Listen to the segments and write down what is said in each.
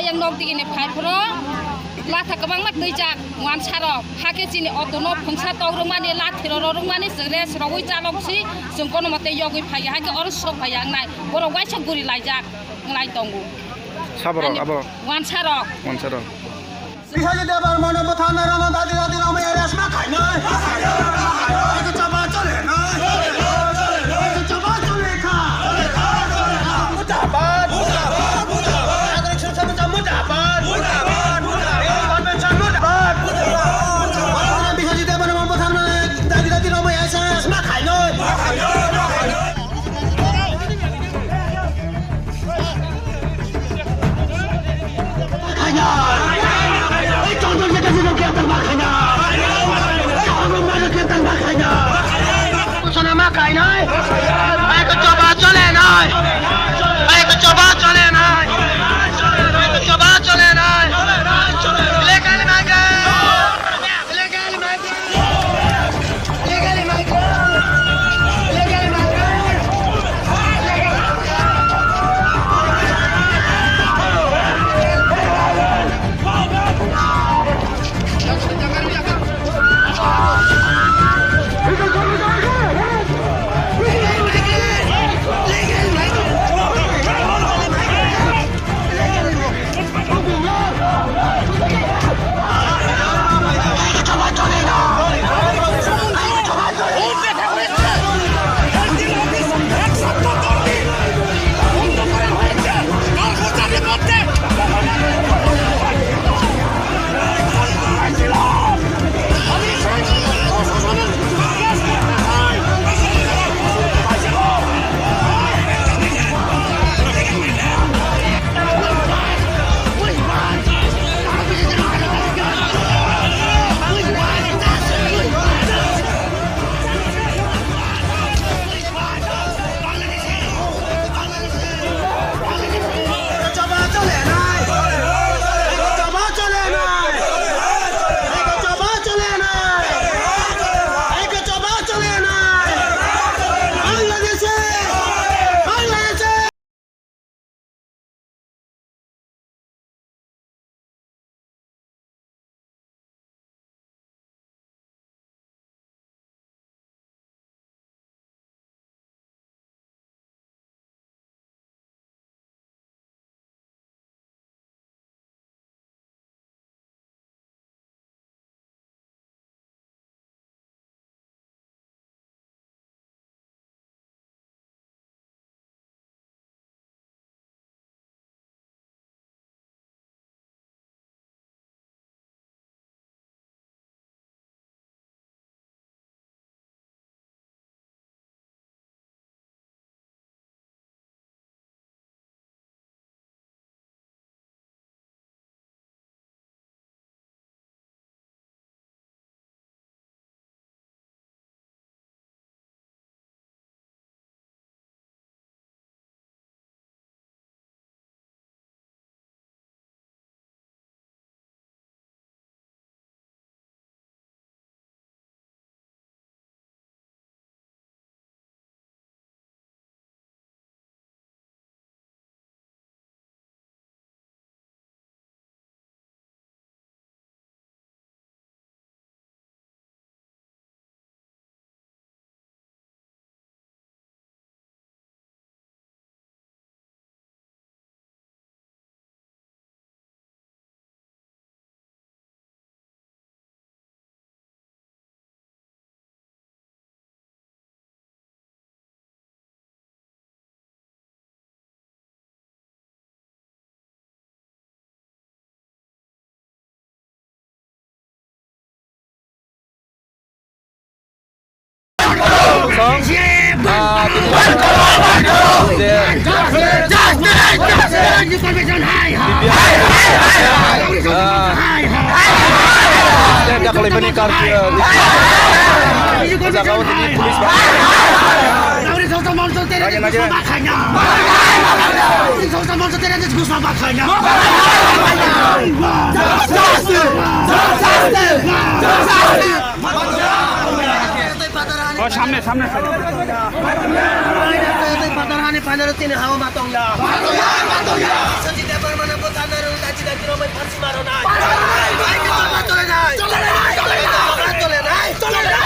ayang nok digini phai phro latha kabang mak dei jak wan sarok hake chini otono phangsa tawrung mani lathiro rorung mani jre srogui chalok si जों kono mate yogui phai hake or sok phai ang nai borok waisa guri laijak nglai tongu saborok abo wan sarok Bihaji debar mone bothana rana dadi dadi rama areas ma khai nai ek chaba chale nai ek chaba chale kha mutabat agar churcha ma mutabat convention mutabat bihaji debar mone bothana dadi dadi rama areas ma khai nai Makai nai, ai có cho ba cho lên nai, ai có cho ba cho lên nai, ai có cho ba cho lên nai, legal mai ke, legal mai ke, legal mai ke, legal mai ke. सामने सामने Patarhani panero tini hawa matong ya. Matong ya. Sa tidak bermana botaner জাতি রমে ফাঁসি মারো নাই চলে নাই চলে নাই চলে নাই চলে নাই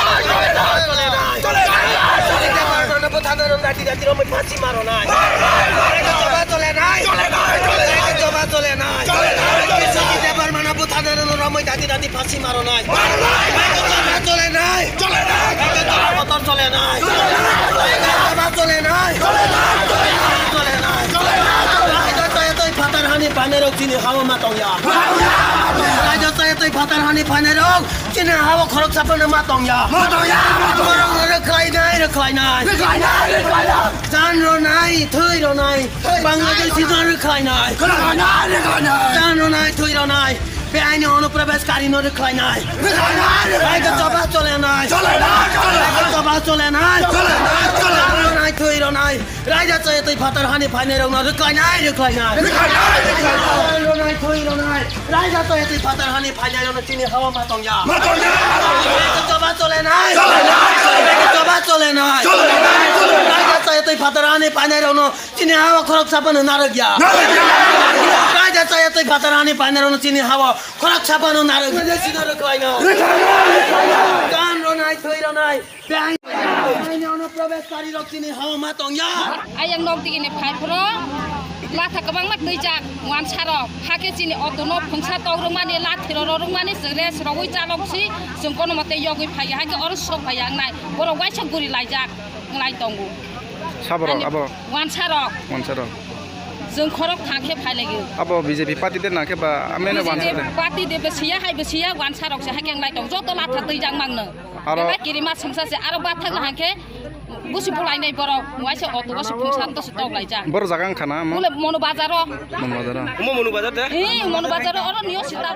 প্রধানের জাতি জাতি রমে ফাঁসি মারো নাই চলে নাই চলে নাই দেবার মানে প্রধানের রমে জাতি জাতি ফাঁসি মারো নাই চলে নাই চলে নাই চলে নাই চলে নাই চলে নাই tôi fatar hani panero chini hawa matong ya raja saya tôi fatar hani panero chini hawa khorok sapana matong ya khorok re khai nai jan ro nai thui ro nai bangladesh si jan re khai nai jan ro nai thui ro nai বেআইনি অনুপ্রবেশকারী নরে খায় নাই রাইগা জবা চলে নাই জবা চলে নাই নাই থইরো নাই রাইগা চয়ে তুই ফাতার হানি ফাইনে রং নরে খায় নাই নাই থইরো নাই রাইগা চয়ে তুই ফাতার হানি ফাইনে রং চিনি হাওয়া মাতং ইয়া জবা চলে নাই জবা চলে নাই রাইগা চয়ে তুই ফাতার হানি ফাইনে রং চিনি হাওয়া খরক সাপন নারে গিয়া রাইগা চয়ে তুই ফাতার হানি ফাইনে রং চিনি হাওয়া খরক সাপন নারে গিয়া সিনারে খায় না গান ro নাই থইরো নাই বেআইনি অনুপ্রবেশকারী রক্তিনি হাওয়া মাতং ইয়া ayang nok digini phai pro latha kabang mak dei jak wan sarok hake chini otono phungsa togrong mani lathiro rorong mani sere srogoi chalok si जों kono mate yogoi phai hake or sok phai ang nai boro waisa guri laijak nglai tongo saborok abo wan sarok जों खरक थांखे phai lagi abo BJP party den na ke ba amene wan sarok party de besia hai besia wan sarok se hake nglai tong joto latha dei jak mangno aba kirima samsa se aro bathak hake busi bulai nei boro waisa oto basi phungsa to se tok laijak bor jagang khana mole mono bazaro mon bazara Manu বাজার দে mono bazaro oro niyo sita